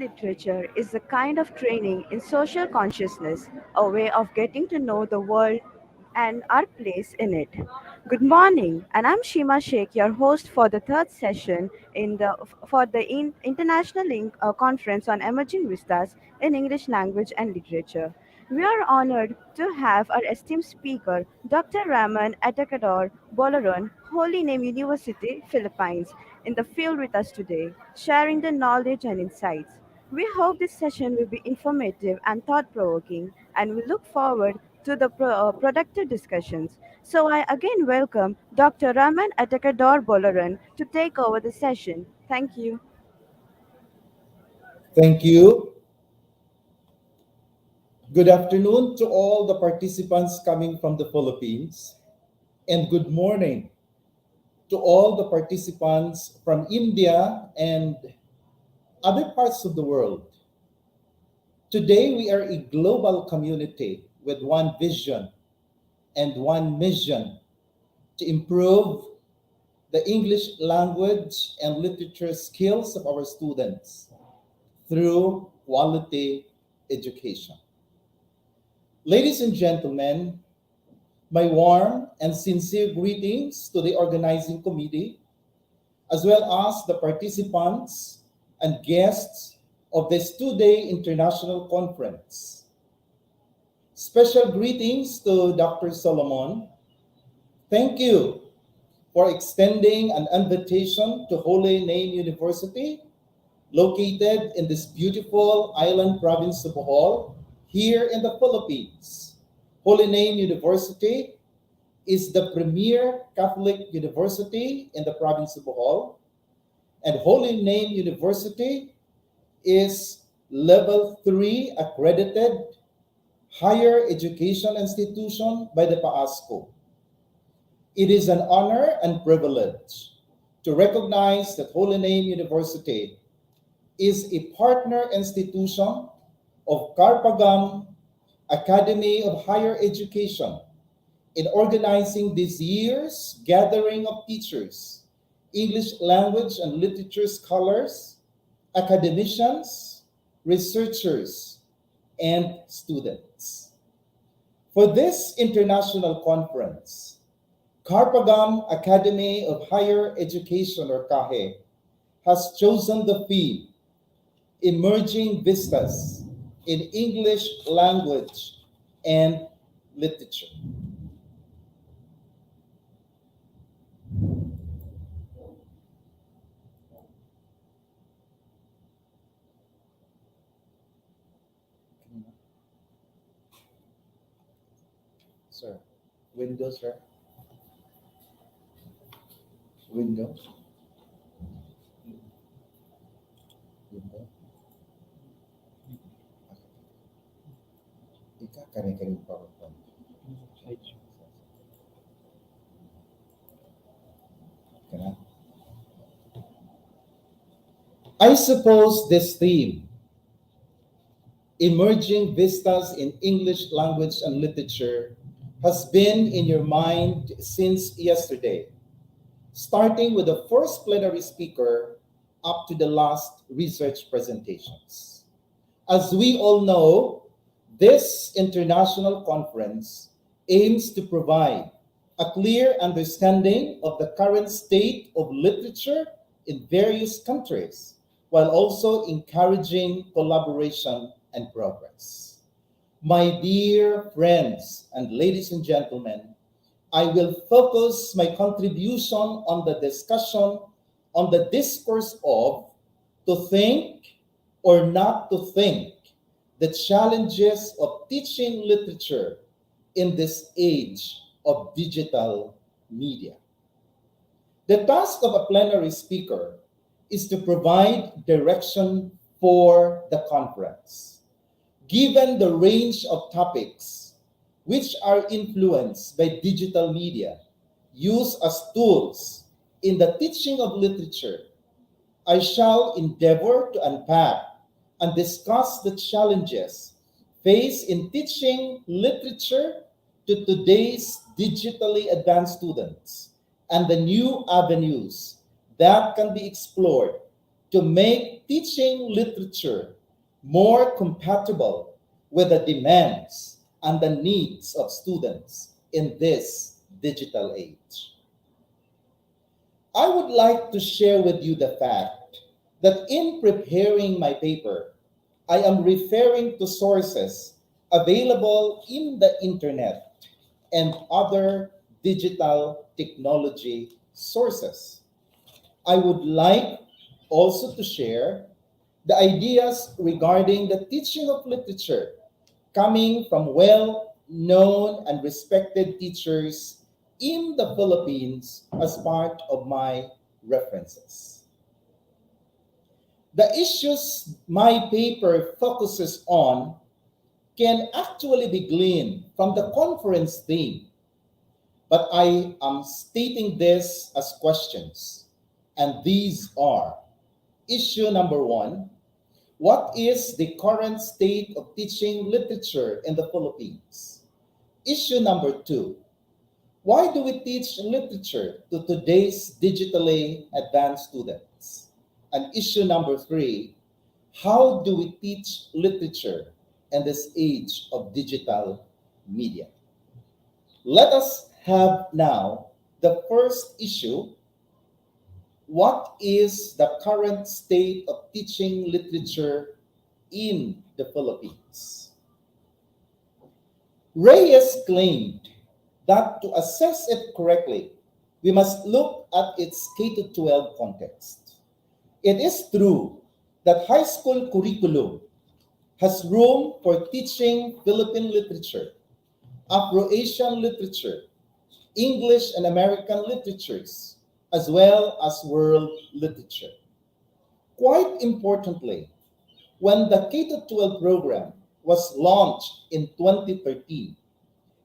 literature is a kind of training in social consciousness, a way of getting to know the world and our place in it. Good morning, and I'm Shima Sheikh, your host for the third session for the International Conference on Emerging Vistas in English Language and Literature. We are honored to have our esteemed speaker, Dr. Raman Atakador Bolaron, Holy Name University, Philippines, in the field with us today, sharing the knowledge and insights. We hope this session will be informative and thought provoking, and we look forward to the productive discussions. So, I again welcome Dr. Raman Atakador Bolaran to take over the session. Thank you. Thank you. Good afternoon to all the participants coming from the Philippines, and good morning to all the participants from India and other parts of the world. Today, we are a global community with one vision and one mission to improve the English language and literature skills of our students through quality education. Ladies and gentlemen, my warm and sincere greetings to the organizing committee, as well as the participants and guests of this two-day international conference. Special greetings to Dr. Solomon. Thank you for extending an invitation to Holy Name University, located in this beautiful island province of Bohol, here in the Philippines. Holy Name University is the premier Catholic university in the province of Bohol, and Holy Name University is level 3 accredited higher education institution by the PAASCO. It is an honor and privilege to recognize that Holy Name University is a partner institution of Karpagam Academy of Higher Education in organizing this year's gathering of teachers, English language and literature scholars, academicians, researchers, and students. For this international conference, Karpagam Academy of Higher Education, or KAHE, has chosen the theme Emerging Vistas in English Language and Literature. Sir, Windows, sir. Windows. Windows. Ika kare-kare PowerPoint. Kana? I suppose this theme, Emerging Vistas in English Language and Literature, has been in your mind since yesterday, starting with the first plenary speaker up to the last research presentations. As we all know, this international conference aims to provide a clear understanding of the current state of literature in various countries, while also encouraging collaboration and progress. My dear friends and ladies and gentlemen, I will focus my contribution on the discussion on the discourse of to think or not to think, the challenges of teaching literature in this age of digital media. The task of a plenary speaker is to provide direction for the conference. Given the range of topics which are influenced by digital media, used as tools in the teaching of literature, I shall endeavor to unpack and discuss the challenges faced in teaching literature to today's digitally advanced students and the new avenues that can be explored to make teaching literature more compatible with the demands and the needs of students in this digital age. I would like to share with you the fact that in preparing my paper, I am referring to sources available in the internet and other digital technology sources. I would like also to share the ideas regarding the teaching of literature coming from well known and respected teachers in the Philippines as part of my references. The issues my paper focuses on can actually be gleaned from the conference theme, but I am stating this as questions. And these are: issue number one, what is the current state of teaching literature in the Philippines? Issue number two, why do we teach literature to today's digitally advanced students? And issue number three, how do we teach literature in this age of digital media? Let us have now the first issue. What is the current state of teaching literature in the Philippines? Reyes claimed that to assess it correctly, we must look at its K-12 context. It is true that high school curriculum has room for teaching Philippine literature, Afro-Asian literature, English and American literatures, as well as world literature. Quite importantly, when the K-12 program was launched in 2013,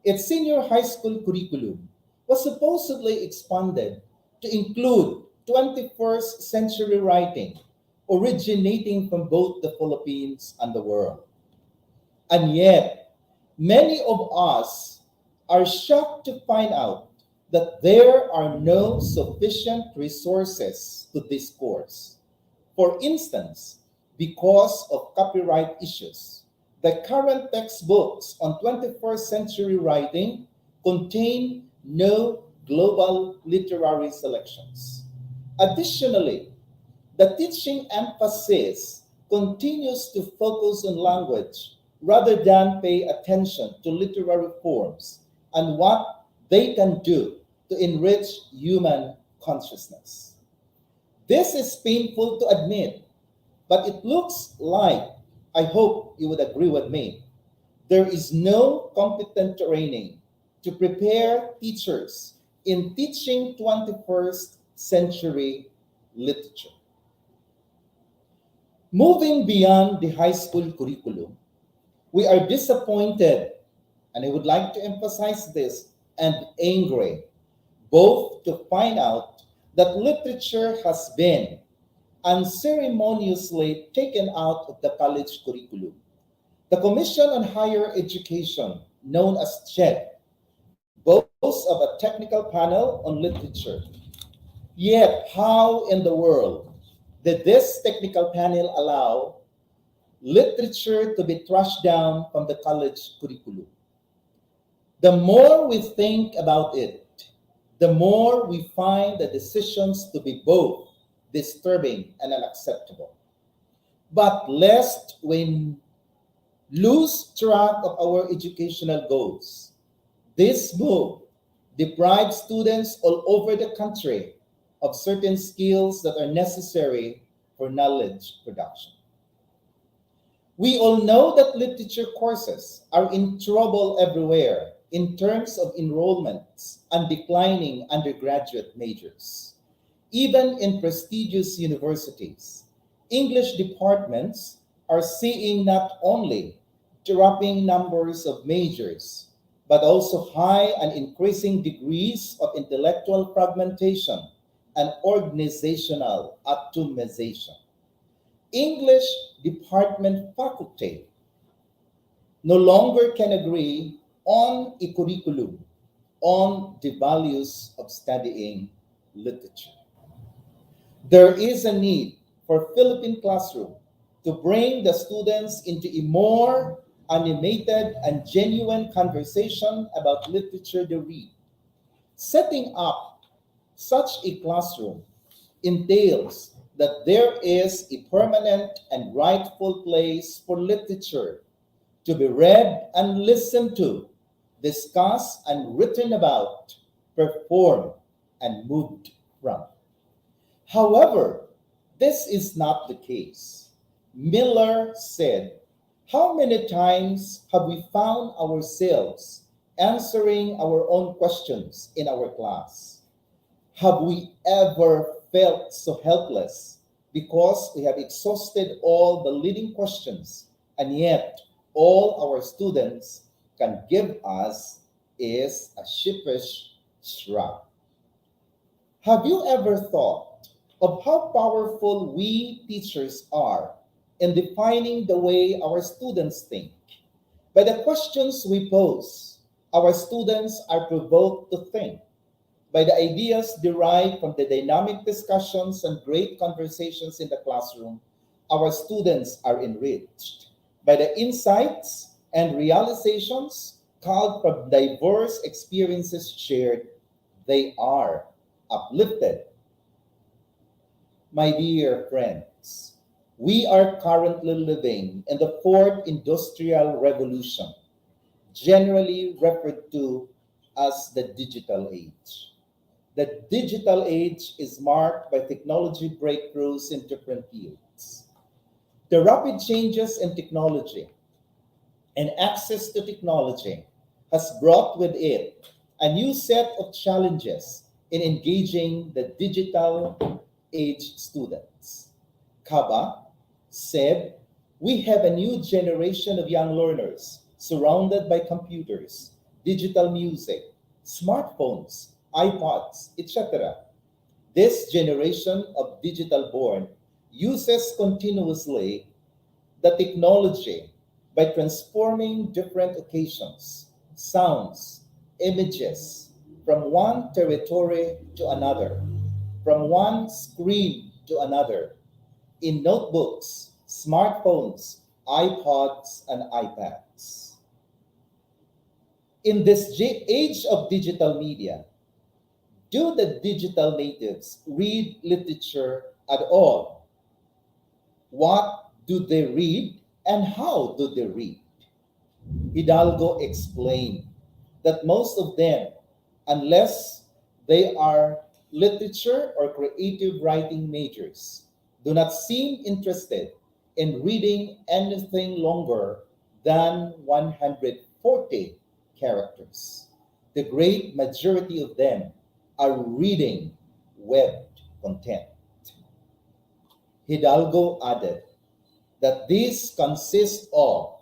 its senior high school curriculum was supposedly expanded to include 21st century writing originating from both the Philippines and the world. And yet, many of us are shocked to find out that there are no sufficient resources to this course. For instance, because of copyright issues, the current textbooks on 21st century writing contain no global literary selections. Additionally, the teaching emphasis continues to focus on language rather than pay attention to literary forms and what they can do to enrich human consciousness. This is painful to admit, but it looks like, I hope you would agree with me, there is no competent training to prepare teachers in teaching 21st century literature. Moving beyond the high school curriculum, we are disappointed, and I would like to emphasize this, and angry, both to find out that literature has been unceremoniously taken out of the college curriculum. The Commission on Higher Education, known as CHED, boasts of a technical panel on literature. Yet, how in the world did this technical panel allow literature to be trashed down from the college curriculum? The more we think about it, the more we find the decisions to be both disturbing and unacceptable. But lest we lose track of our educational goals, this move deprives students all over the country of certain skills that are necessary for knowledge production. We all know that literature courses are in trouble everywhere in terms of enrollments and declining undergraduate majors. Even in prestigious universities, English departments are seeing not only dropping numbers of majors, but also high and increasing degrees of intellectual fragmentation and organizational atomization. English department faculty no longer can agree on a curriculum on the values of studying literature. There is a need for Philippine classroom to bring the students into a more animated and genuine conversation about literature they read. Setting up such a classroom entails that there is a permanent and rightful place for literature to be read and listened to, discussed and written about, performed and moved from. However, this is not the case. Miller said, "How many times have we found ourselves answering our own questions in our class? Have we ever felt so helpless because we have exhausted all the leading questions, and yet all our students can give us is a sheepish shrug?" Have you ever thought of how powerful we teachers are in defining the way our students think? By the questions we pose, our students are provoked to think. By the ideas derived from the dynamic discussions and great conversations in the classroom, our students are enriched. By the insights and realizations culled from diverse experiences shared, they are uplifted. My dear friends, we are currently living in the fourth industrial revolution, generally referred to as the digital age. The digital age is marked by technology breakthroughs in different fields. The rapid changes in technology and access to technology has brought with it a new set of challenges in engaging the digital age students. Kaba said, "We have a new generation of young learners surrounded by computers, digital music, smartphones, iPods, etc. This generation of digital born uses continuously the technology by transforming different occasions, sounds, images from one territory to another, from one screen to another, in notebooks, smartphones, iPods, and iPads. In this age of digital media, do the digital natives read literature at all? What do they read and how do they read? Hidalgo explained that most of them, unless they are literature or creative writing majors, do not seem interested in reading anything longer than 140 characters. The great majority of them are reading web content. Hidalgo added that these consist of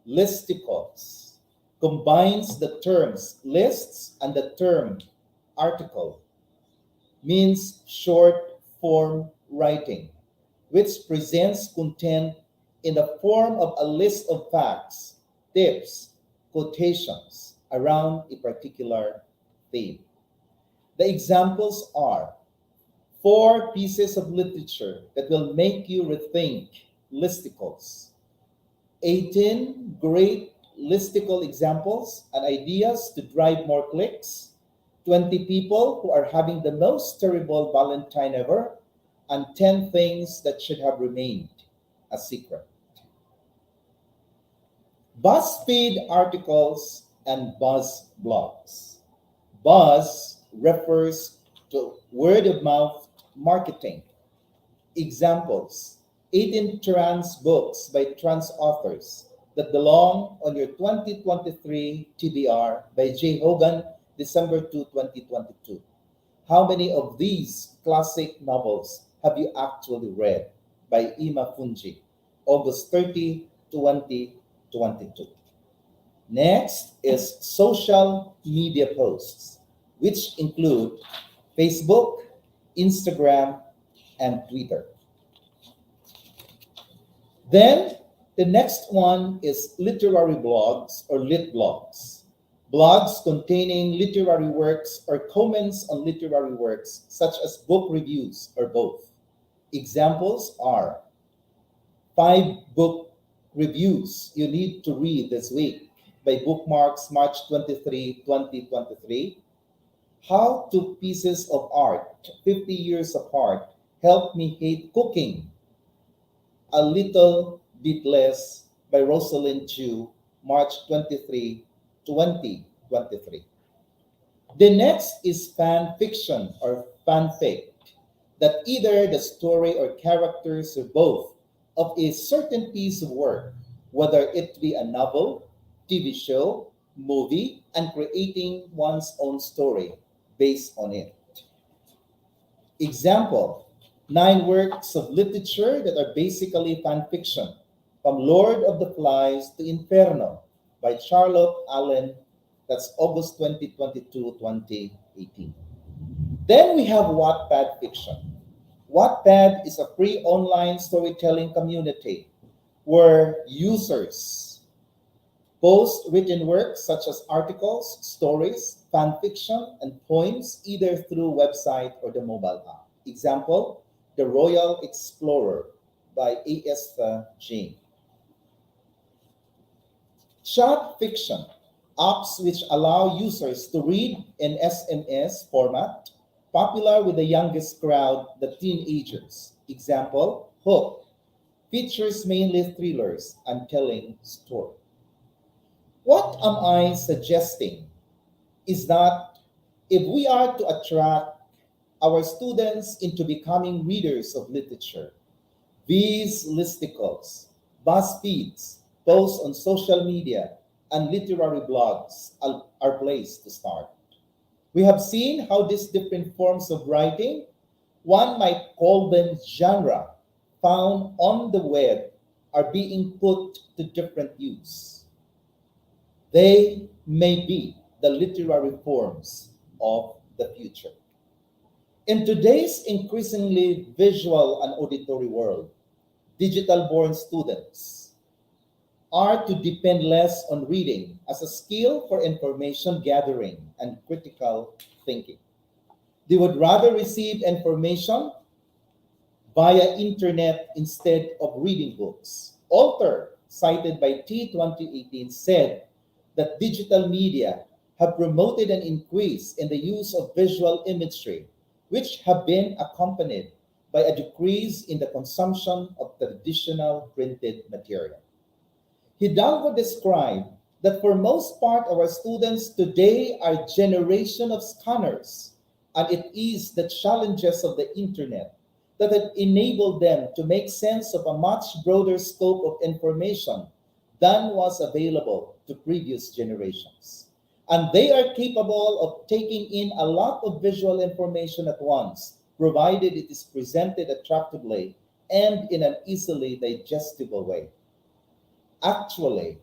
listicles, combines the terms lists and the term article, means short form writing, which presents content in the form of a list of facts, tips, quotations around a particular theme. The examples are four pieces of literature that will make you rethink listicles, 18 great listicle examples and ideas to drive more clicks, 20 people who are having the most terrible Valentine ever, and 10 things that should have remained a secret. BuzzFeed articles and Buzz blogs. Buzz refers to word of mouth marketing. Examples: 18 trans books by trans authors that belong on your 2023 TBR by J. Hogan, December 2, 2022. How many of these classic novels have you actually read? By Ima Fungi, August 30, 2022. Next is social media posts, which include Facebook, Instagram, and Twitter. Then the next one is literary blogs or lit blogs. Blogs containing literary works or comments on literary works, such as book reviews or both. Examples are 5 book reviews you need to read this week by Bookmarks March 23, 2023. How Two Pieces of Art 50 Years Apart Helped Me Hate Cooking a Little Bit Less by Rosalind Chu, March 23, 2023. The next is fan fiction or fanfic, that either the story or characters or both of a certain piece of work, whether it be a novel, TV show, movie, and creating one's own story based on it. Example, 9 works of literature that are basically fan fiction, from Lord of the Flies to Inferno by Charlotte Allen, that's August 2022, 2018. Then we have Wattpad fiction. Wattpad is a free online storytelling community where users post written works such as articles, stories, fan fiction, and poems either through website or the mobile app. Example, The Royal Explorer by A.S. Jain. Chat fiction, apps which allow users to read in SMS format, popular with the youngest crowd, the teenagers. Example, Hook, features mainly thrillers and telling story. What am I suggesting is that if we are to attract our students into becoming readers of literature, these listicles, BuzzFeeds, posts on social media, and literary blogs are placed to start. We have seen how these different forms of writing, one might call them genre, found on the web, are being put to different use. They may be the literary forms of the future. In today's increasingly visual and auditory world, digital born students are to depend less on reading as a skill for information gathering and critical thinking. They would rather receive information via internet instead of reading books. Alter, cited by T 2018, said that digital media have promoted an increase in the use of visual imagery, which have been accompanied by a decrease in the consumption of traditional printed material. Hidalgo described that for most part our students today are generation of scanners, and it is the challenges of the internet that have enabled them to make sense of a much broader scope of information than was available to previous generations. And they are capable of taking in a lot of visual information at once, provided it is presented attractively and in an easily digestible way. Actually,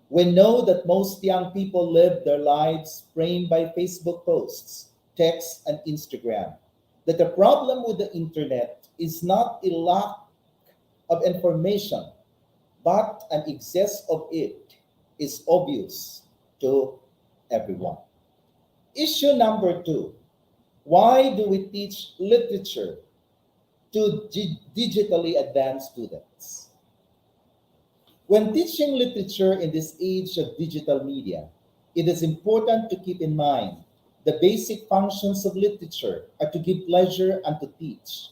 we know that most young people live their lives framed by Facebook posts, text, and Instagram. That the problem with the internet is not a lack of information, but an excess of it is obvious to everyone. Issue number 2, why do we teach literature to digitally advanced students? When teaching literature in this age of digital media, it is important to keep in mind the basic functions of literature are to give pleasure and to teach.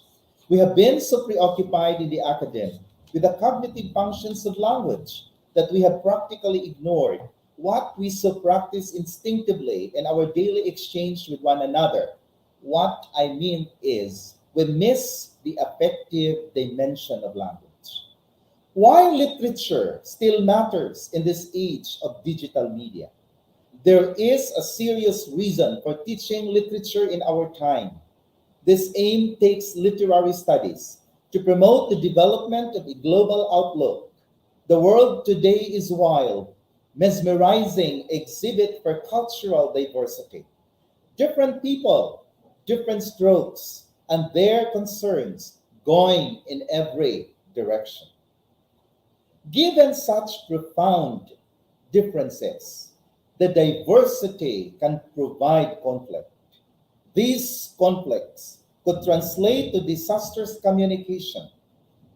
We have been so preoccupied in the academy with the cognitive functions of language that we have practically ignored what we so practice instinctively in our daily exchange with one another. What I mean is, we miss the affective dimension of language. Why literature still matters in this age of digital media? There is a serious reason for teaching literature in our time. This aim takes literary studies to promote the development of a global outlook. The world today is wild, mesmerizing exhibit for cultural diversity. Different people, different strokes, and their concerns going in every direction. Given such profound differences, the diversity can provide conflict. These conflicts could translate to disastrous communication,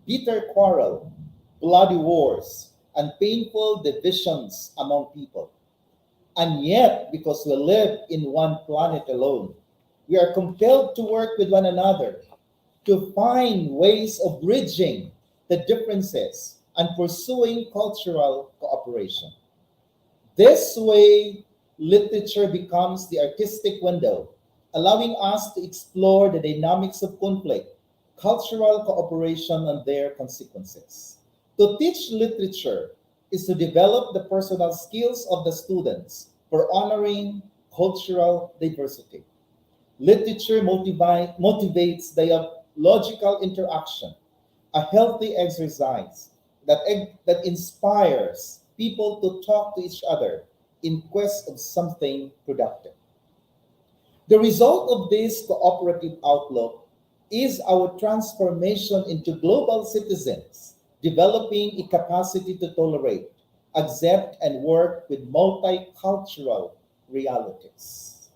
bitter quarrel, bloody wars, and painful divisions among people. And yet, because we live in one planet alone, we are compelled to work with one another to find ways of bridging the differences and pursuing cultural cooperation. This way, literature becomes the artistic window, allowing us to explore the dynamics of conflict, cultural cooperation, and their consequences. To teach literature is to develop the personal skills of the students for honoring cultural diversity. Literature motivates dialogical interaction, a healthy exercise that inspires people to talk to each other in quest of something productive. The result of this cooperative outlook is our transformation into global citizens, developing a capacity to tolerate, accept, and work with multicultural realities.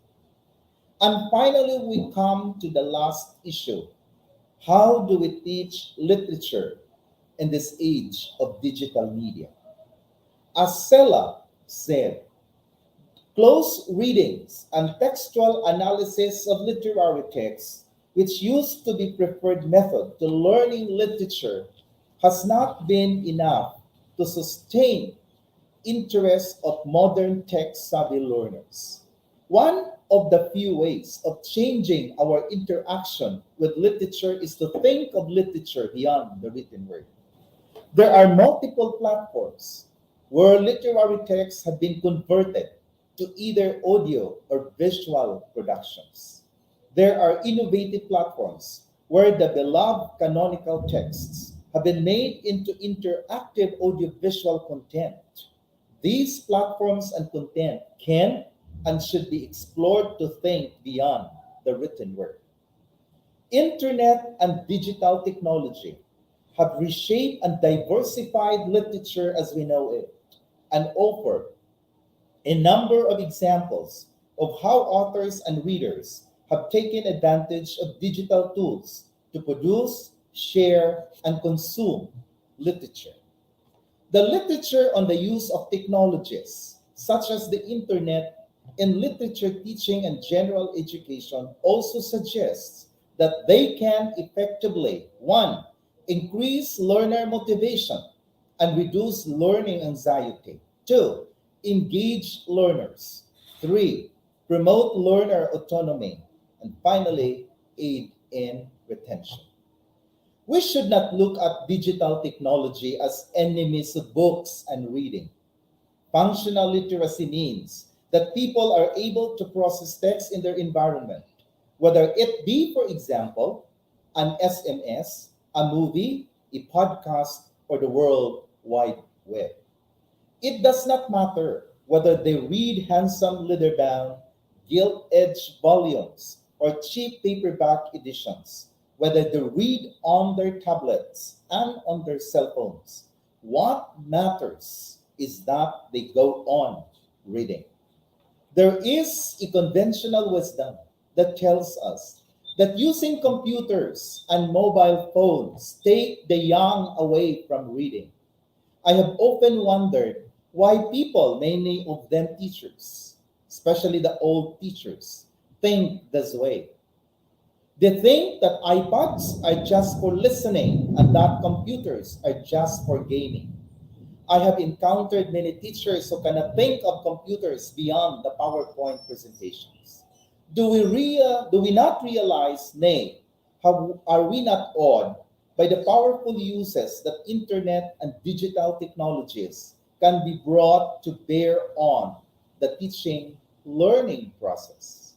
And finally, we come to the last issue. How do we teach literature in this age of digital media? As Sella said, close readings and textual analysis of literary texts, which used to be preferred method to learning literature, has not been enough to sustain interest of modern tech-savvy learners. One of the few ways of changing our interaction with literature is to think of literature beyond the written word. There are multiple platforms where literary texts have been converted to either audio or visual productions. There are innovative platforms where the beloved canonical texts have been made into interactive audiovisual content. These platforms and content can and should be explored to think beyond the written word. Internet and digital technology have reshaped and diversified literature as we know it and offer a number of examples of how authors and readers have taken advantage of digital tools to produce, share, and consume literature. The literature on the use of technologies, such as the internet, in literature teaching and general education also suggests that they can effectively, one, increase learner motivation and reduce learning anxiety. Two, engage learners. Three, promote learner autonomy. And finally, aid in retention. We should not look at digital technology as enemies of books and reading. Functional literacy means that people are able to process text in their environment, whether it be, for example, an SMS, a movie, a podcast, or the World Wide Web. It does not matter whether they read handsome leather-bound, gilt-edged volumes or cheap paperback editions, whether they read on their tablets and on their cell phones. What matters is that they go on reading. There is a conventional wisdom that tells us that using computers and mobile phones take the young away from reading. I have often wondered why people, many of them teachers, especially the old teachers, think this way. They think that iPods are just for listening and that computers are just for gaming. I have encountered many teachers who cannot think of computers beyond the PowerPoint presentations. Do we not realize, nay, how are we not awed by the powerful uses that internet and digital technologies can be brought to bear on the teaching learning process?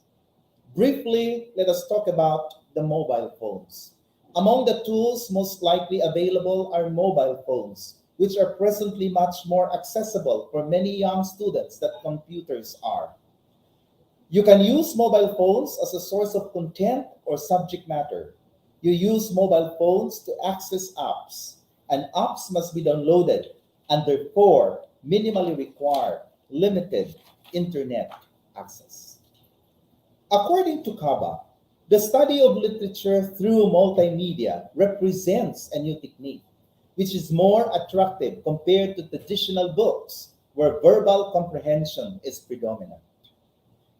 Briefly, let us talk about the mobile phones. Among the tools most likely available are mobile phones, which are presently much more accessible for many young students than computers are. You can use mobile phones as a source of content or subject matter. You use mobile phones to access apps, and apps must be downloaded and therefore minimally require limited internet access. According to Kaba, The study of literature through multimedia represents a new technique, which is more attractive compared to traditional books where verbal comprehension is predominant.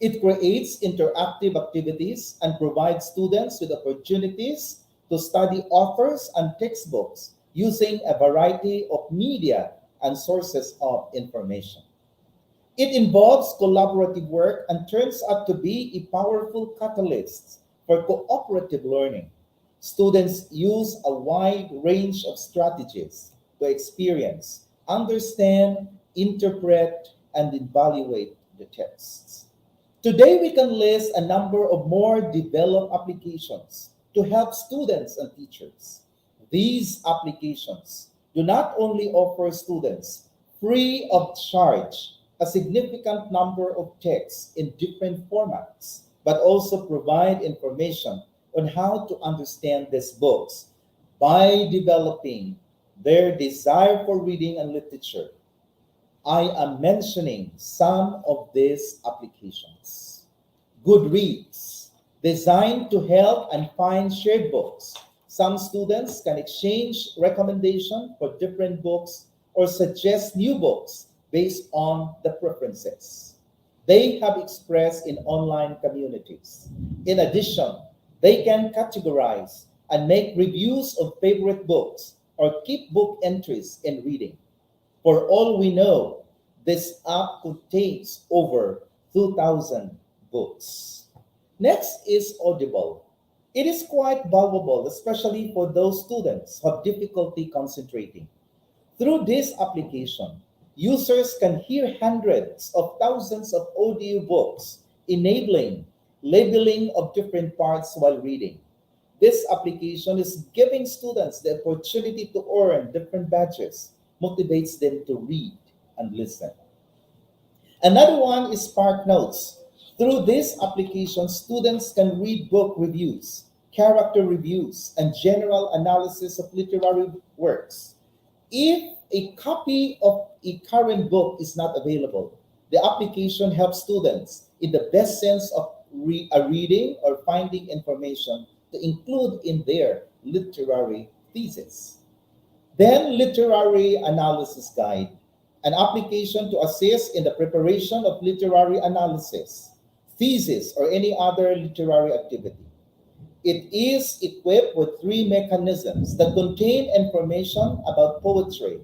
It creates interactive activities and provides students with opportunities to study authors and textbooks using a variety of media and sources of information. It involves collaborative work and turns out to be a powerful catalyst for cooperative learning. Students use a wide range of strategies to experience, understand, interpret, and evaluate the texts. Today, we can list a number of more developed applications to help students and teachers. These applications do not only offer students free of charge a significant number of texts in different formats, but also provide information on how to understand these books by developing their desire for reading and literature. I am mentioning some of these applications. Goodreads, designed to help and find shared books. Some students can exchange recommendations for different books or suggest new books based on the preferences they have expressed in online communities. In addition, they can categorize and make reviews of favorite books or keep book entries in reading. For all we know, this app contains over 2,000 books. Next is Audible. It is quite valuable, especially for those students who have difficulty concentrating. Through this application, users can hear hundreds of thousands of audiobooks, enabling labeling of different parts while reading. This application is giving students the opportunity to earn different badges, motivates them to read and listen. Another one is Spark Notes. Through this application, students can read book reviews, character reviews, and general analysis of literary works. If a copy of a current book is not available, the application helps students in the best sense of reading or finding information to include in their literary thesis. Then, Literary Analysis Guide, an application to assist in the preparation of literary analysis, thesis, or any other literary activity. It is equipped with three mechanisms that contain information about poetry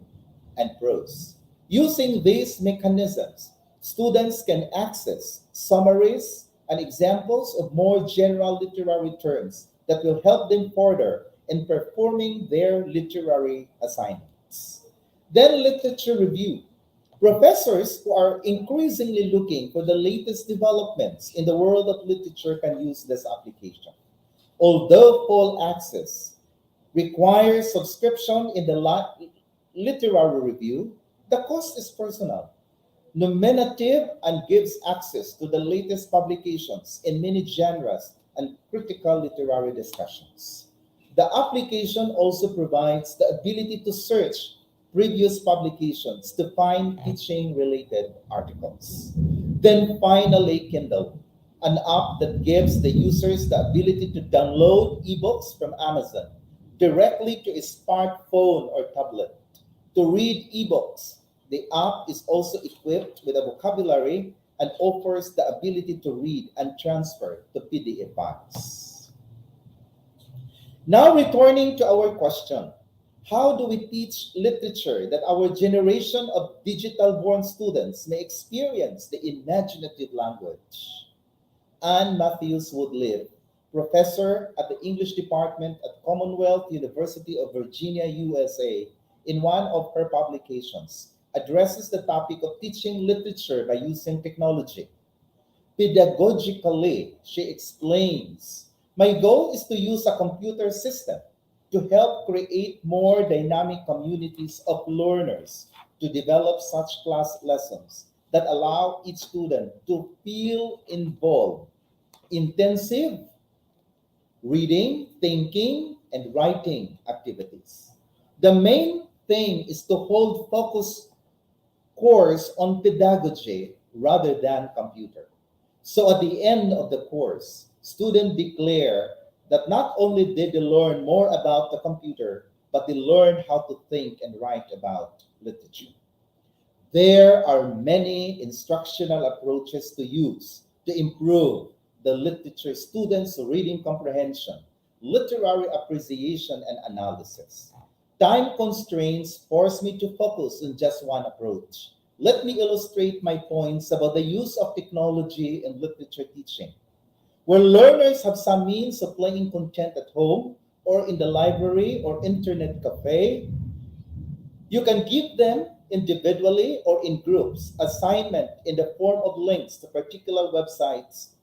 and prose. Using these mechanisms, students can access summaries and examples of more general literary terms that will help them further in performing their literary assignments. Then, literature review. Professors who are increasingly looking for the latest developments in the world of literature can use this application. Although full access requires subscription in the literary review, the cost is personal, nominative, and gives access to the latest publications in many genres and critical literary discussions. The application also provides the ability to search previous publications to find teaching related articles. Then finally, Kindle, an app that gives the users the ability to download ebooks from Amazon directly to a smartphone or tablet. To read ebooks, the app is also equipped with a vocabulary and offers the ability to read and transfer to PDF files. Now, returning to our question, how do we teach literature that our generation of digital born students may experience the imaginative language? Anne Matthews Woodliff, professor at the English department at Commonwealth University of Virginia, USA, in one of her publications, addresses the topic of teaching literature by using technology. Pedagogically, she explains, my goal is to use a computer system to help create more dynamic communities of learners to develop such class lessons that allow each student to feel involved. Intensive reading, thinking, and writing activities. The main thing is to hold focus course on pedagogy rather than computer. So at the end of the course, students declare that not only did they learn more about the computer, but they learned how to think and write about literature. There are many instructional approaches to use to improve the literature students' reading comprehension, literary appreciation, and analysis. Time constraints force me to focus on just one approach. Let me illustrate my points about the use of technology in literature teaching. Where learners have some means of playing content at home or in the library or internet cafe, you can give them individually or in groups assignment in the form of links to particular websites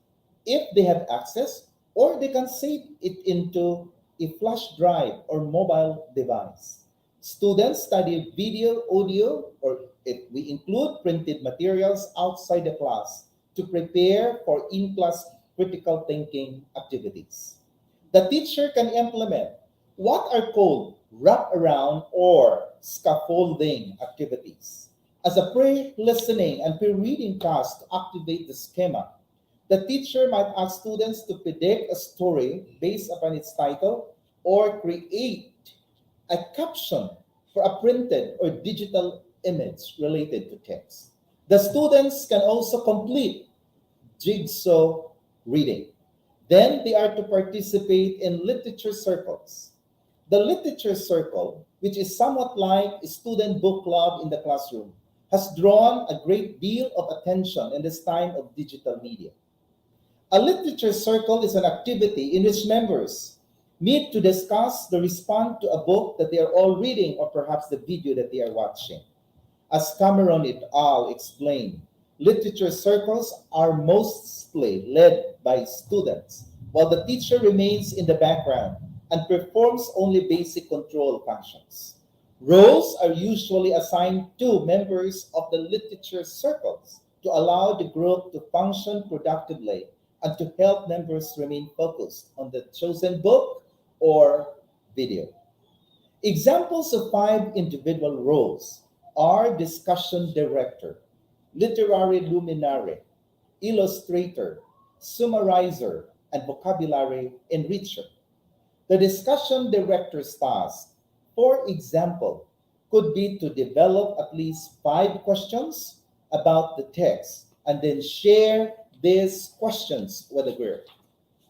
if they have access, or they can save it into a flash drive or mobile device. Students study video, audio, or if we include printed materials outside the class to prepare for in-class critical thinking activities. The teacher can implement what are called wrap-around or scaffolding activities as a pre-listening and pre-reading task to activate the schema. The teacher might ask students to predict a story based upon its title or create a caption for a printed or digital image related to text. The students can also complete jigsaw reading. Then they are to participate in literature circles. The literature circle, which is somewhat like a student book club in the classroom, has drawn a great deal of attention in this time of digital media. A literature circle is an activity in which members meet to discuss the response to a book that they are all reading or perhaps the video that they are watching. As Cameron et al. Explained, literature circles are mostly led by students, while the teacher remains in the background and performs only basic control functions. Roles are usually assigned to members of the literature circles to allow the group to function productively and to help members remain focused on the chosen book or video. Examples of 5 individual roles are discussion director, literary luminary, illustrator, summarizer, and vocabulary enricher. The discussion director's task, for example, could be to develop at least 5 questions about the text and then share these questions with the group.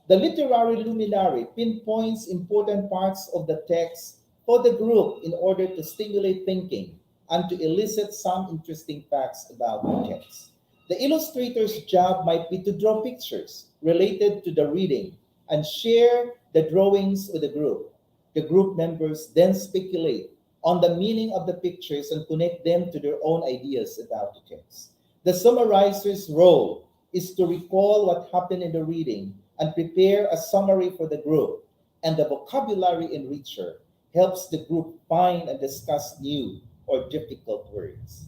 The literary luminary pinpoints important parts of the text for the group in order to stimulate thinking and to elicit some interesting facts about the text. The illustrator's job might be to draw pictures related to the reading and share the drawings with the group. The group members then speculate on the meaning of the pictures and connect them to their own ideas about the text. The summarizer's role is to recall what happened in the reading and prepare a summary for the group, and the vocabulary enricher helps the group find and discuss new or difficult words.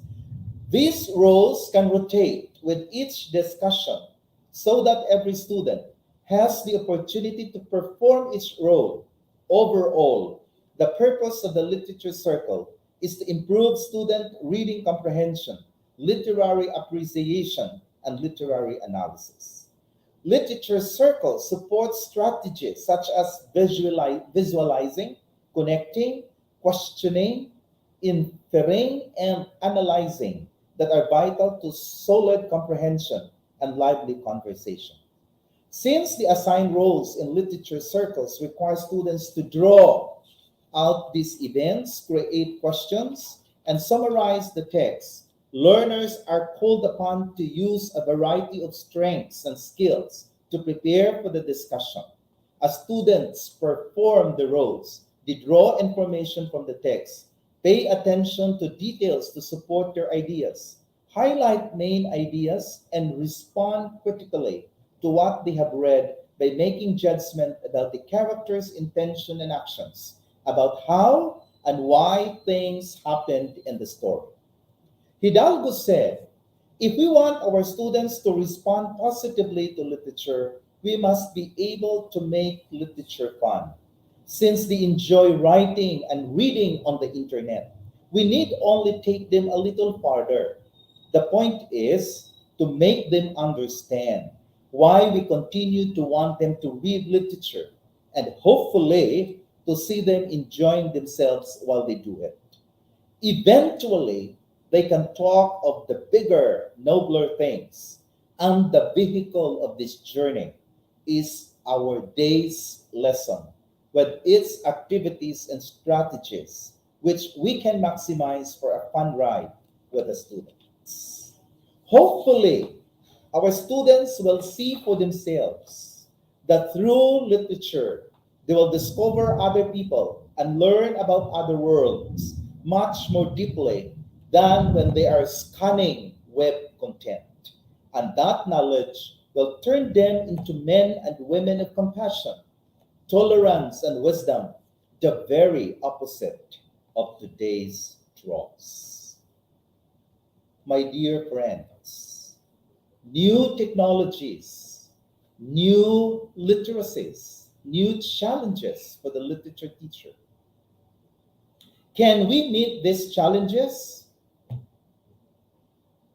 These roles can rotate with each discussion so that every student has the opportunity to perform each role. Overall, the purpose of the literature circle is to improve student reading comprehension, literary appreciation, and literary analysis. Literature circle supports strategies such as visualizing, connecting, questioning, inferring, and analyzing that are vital to solid comprehension and lively conversation. Since the assigned roles in literature circles require students to draw out these events, create questions, and summarize the text, learners are called upon to use a variety of strengths and skills to prepare for the discussion. As students perform the roles, they draw information from the text, pay attention to details to support their ideas, highlight main ideas, and respond critically to what they have read by making judgment about the character's intention and actions, about how and why things happened in the story. Hidalgo said, if we want our students to respond positively to literature, we must be able to make literature fun. Since they enjoy writing and reading on the internet, we need only take them a little farther. The point is to make them understand. why we continue to want them to read literature, and hopefully to see them enjoying themselves while they do it. Eventually, they can talk of the bigger, nobler things. And the vehicle of this journey is our day's lesson with its activities and strategies, which we can maximize for a fun ride with the students. Hopefully, our students will see for themselves that through literature, they will discover other people and learn about other worlds much more deeply than when they are scanning web content. And that knowledge will turn them into men and women of compassion, tolerance, and wisdom, the very opposite of today's dross. My dear friends, new technologies, new literacies, new challenges for the literature teacher. Can we meet these challenges?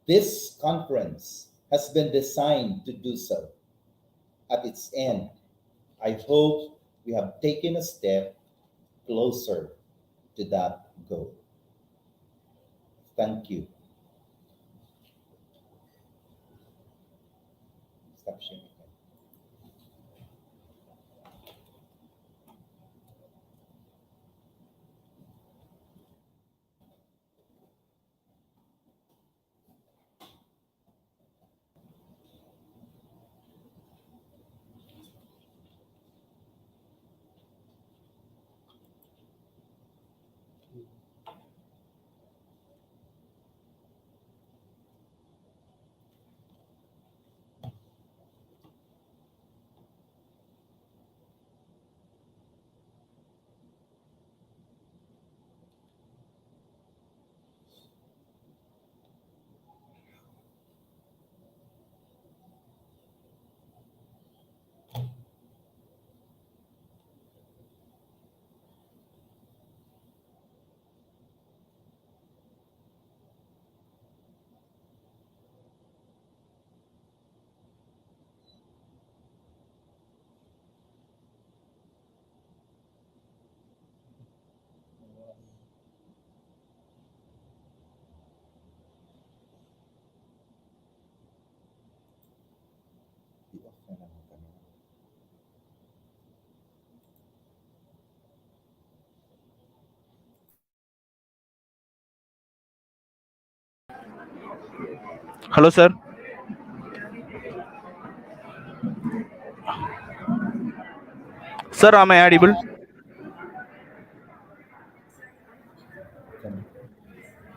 This conference has been designed to do so. At its end, I hope we have taken a step closer to that goal. Thank you. Stop sharing. Hello, sir. Sir, am I audible?